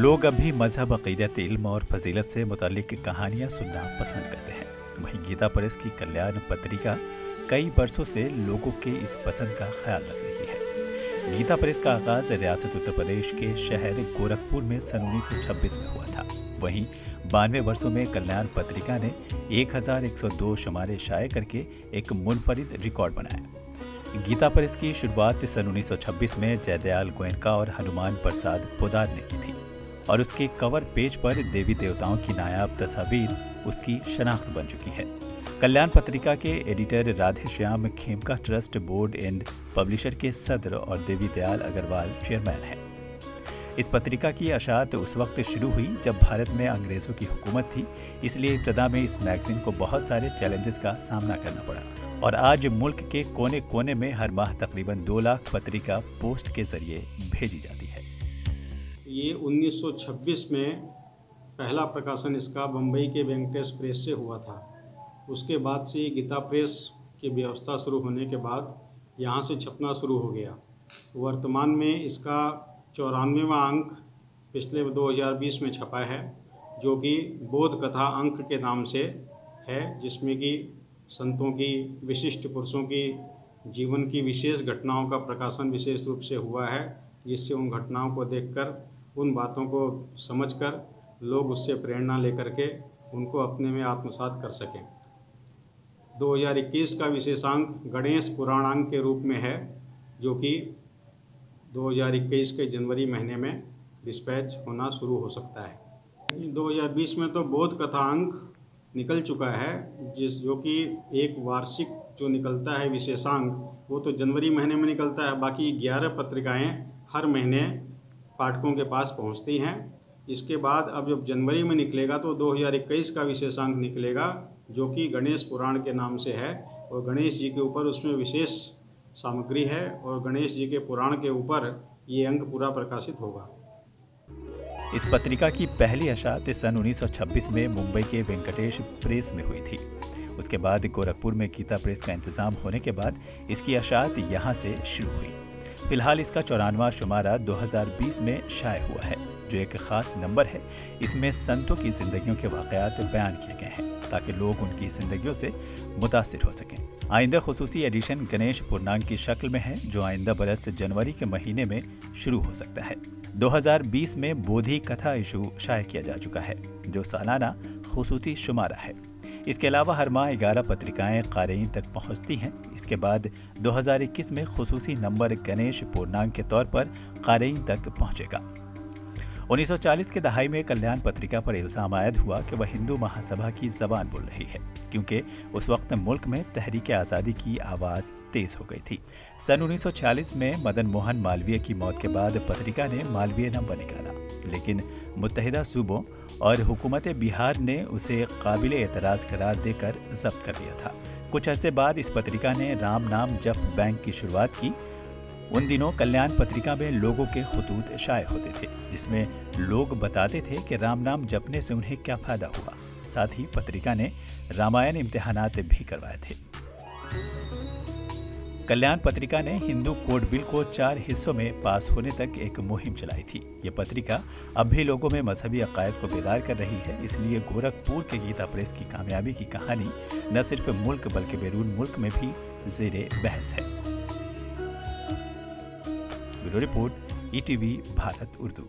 लोग अब भी मजहब, अक़ीदत, इल्म और फजीलत से मुताल्लिक़ कहानियाँ सुनना पसंद करते हैं। वहीं गीता प्रेस की कल्याण पत्रिका कई बरसों से लोगों के इस पसंद का ख्याल रख रही है। गीता प्रेस का आगाज रियासत उत्तर प्रदेश के शहर गोरखपुर में सन 1926 में हुआ था। वहीं 92 वर्षों में कल्याण पत्रिका ने 1102 शुमारे शाये करके एक मुनफरिद रिकॉर्ड बनाया। गीता प्रेस की शुरुआत सन 1926 में जयदयाल गोयनका और हनुमान प्रसाद पोदार ने की थी और उसके कवर पेज पर देवी देवताओं की नायाब तस्वीर उसकी शनाख्त बन चुकी है। कल्याण पत्रिका के editor Radheshyam Khemka trust board and publisher के सदर और देवी दयाल अग्रवाल चेयरमैन हैं। इस पत्रिका की अशात उस वक्त शुरू हुई जब भारत में अंग्रेजों की हुकूमत थी, इसलिए इब्तदा में इस मैगजीन को बहुत सारे चैलेंजेस का सामना करना पड़ा और आज मुल्क के कोने कोने में हर माह तकरीबन 2 लाख पत्रिका पोस्ट के जरिए भेजी जाती है। ये 1926 में पहला प्रकाशन इसका बम्बई के वेंकटेश प्रेस से हुआ था। उसके बाद से गीता प्रेस की व्यवस्था शुरू होने के बाद यहाँ से छपना शुरू हो गया। वर्तमान में इसका 94वां अंक पिछले 2020 में छपा है, जो कि बोध कथा अंक के नाम से है, जिसमें कि संतों की, विशिष्ट पुरुषों की जीवन की विशेष घटनाओं का प्रकाशन विशेष रूप से हुआ है, जिससे उन घटनाओं को देखकर, उन बातों को समझकर लोग उससे प्रेरणा लेकर के उनको अपने में आत्मसात कर सकें। 2021 का विशेषांक गणेश पुराणांक के रूप में है, जो कि 2021 के जनवरी महीने में डिस्पैच होना शुरू हो सकता है। 2020 में तो बोध कथा अंक निकल चुका है, जो कि एक वार्षिक जो निकलता है विशेषांक, वो तो जनवरी महीने में निकलता है। बाकी 11 पत्रिकाएं हर महीने पाठकों के पास पहुंचती हैं। इसके बाद अब जब जनवरी में निकलेगा तो 2021 का विशेषांक निकलेगा, जो कि गणेश पुराण के नाम से है और गणेश जी के ऊपर उसमें विशेष सामग्री है और गणेश जी के पुराण के ऊपर ये अंक पूरा प्रकाशित होगा। इस पत्रिका की पहली अशात सन 1926 में मुंबई के वेंकटेश प्रेस में हुई थी। उसके बाद गोरखपुर में गीता प्रेस का इंतजाम होने के बाद इसकी अशात यहाँ से शुरू हुई। फिलहाल इसका 94वां शुमारा 2020 में शाये हुआ है, जो एक खास नंबर है। इसमें संतों की जिंदगियों के वाकयात बयान किए गए हैं ताकि लोग उनकी जिंदगियों से मुतासिर हो सकें। आइंदा खुसूसी एडिशन गणेश पूर्णांक की शक्ल में है, जो आइंदा बरस जनवरी के महीने में शुरू हो सकता है। 2020 में बोधि कथा इशू शाये किया जा चुका है, जो सालाना खुसूसी शुमारा है। इसके अलावा हर माह 11 पत्रिकाएं क़ारीन तक पहुंचती हैं। इसके बाद 2021 में खुसूसी नंबर गणेश पूर्णांक के तौर पर क़ारीन तक पहुंचेगा। 1940 के दहाई में कल्याण पत्रिका पर इल्जाम आयद हुआ कि वह हिंदू महासभा की जबान बोल रही है, क्योंकि उस वक्त मुल्क में तहरीक आज़ादी की आवाज़ तेज हो गई थी। सन 1946 में मदन मोहन मालवीय की मौत के बाद पत्रिका ने मालवीय नंबर निकाला, लेकिन मुत्तहिदा सूबों और हुकूमत बिहार ने उसे काबिल एतराज़ करार देकर जब्त कर लिया था। कुछ अरसे बाद इस पत्रिका ने राम नाम जप बैंक की शुरुआत की। उन दिनों कल्याण पत्रिका में लोगों के खुतूत शाये होते थे, जिसमें लोग बताते थे कि राम नाम जपने से उन्हें क्या फ़ायदा हुआ। साथ ही पत्रिका ने रामायण इम्तिहानात भी करवाए थे। कल्याण पत्रिका ने हिंदू कोड बिल को 4 हिस्सों में पास होने तक एक मुहिम चलाई थी। ये पत्रिका अब भी लोगों में मजहबी अकायद को बेदार कर रही है। इसलिए गोरखपुर के गीता प्रेस की कामयाबी की कहानी न सिर्फ मुल्क बल्कि बैरून मुल्क में भी ज़ेरे बहस है। Bureau report, ETV Bharat Urdu.